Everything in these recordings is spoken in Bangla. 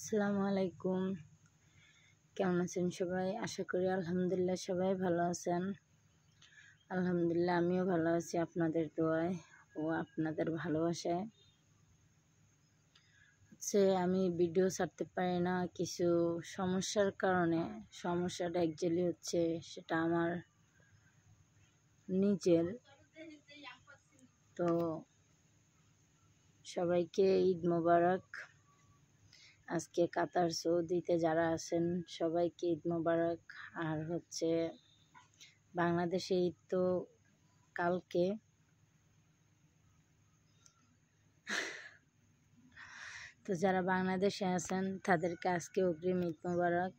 আসসালামু আলাইকুম। কেমন আছেন সবাই? আশা করি আলহামদুলিল্লাহ সবাই ভালো আছেন। আলহামদুলিল্লাহ আমিও ভালো আছি আপনাদের দোয়ায় ও আপনাদের ভালোবাসায়। আমি ভিডিও ছাড়তে পারি না কিছু সমস্যার কারণে। সমস্যাটা অ্যাকচুয়ালি সেটা আমার নিজের। তো সবাইকে ঈদ মোবারক। আজকে কাতার সৌদিতে যারা আছেন সবাইকে ঈদ মোবারক। আর বাংলাদেশে ঈদ তো কালকে। তো যারা বাংলাদেশে আছেন তাদেরকে আজকে অগ্রিম ঈদ মোবারক।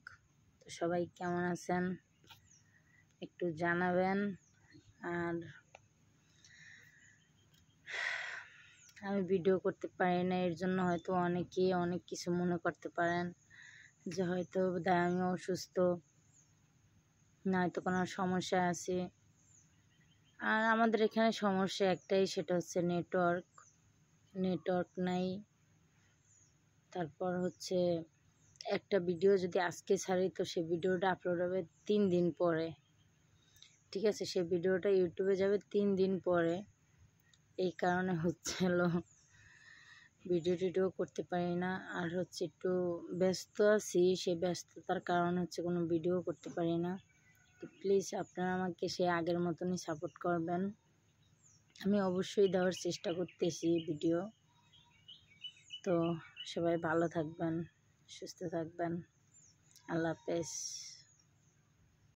তো সবাই কেমন আছেন একটু জানাবেন। আর আমি ভিডিও করতে পারি না, এর জন্য হয়তো অনেকেই অনেক কিছু মনে করতে পারেন যে হয়তো আমি অসুস্থ, নয়তো কোনো সমস্যা আছে। আর আমাদের এখানে সমস্যা একটাই, সেটা হচ্ছে নেটওয়ার্ক নাই। তারপর একটা ভিডিও যদি আজকে ছাড়ি তো সেই ভিডিওটা আপলোড হবে 3 দিন পরে। ঠিক আছে, সেই ভিডিওটা ইউটিউবে যাবে 3 দিন পরে। এই কারণে ভিডিও করতে পারি না। আর একটু ব্যস্ত আছি, সেই ব্যস্ততার কারণে কোনো ভিডিও করতে পারি না। তো প্লিজ আপনারা আমাকে সেই আগের মতনই সাপোর্ট করবেন। আমি অবশ্যই দেওয়ার চেষ্টা করতেছি ভিডিও। তো সবাই ভালো থাকবেন, সুস্থ থাকবেন। আল্লাহ হাফেজ।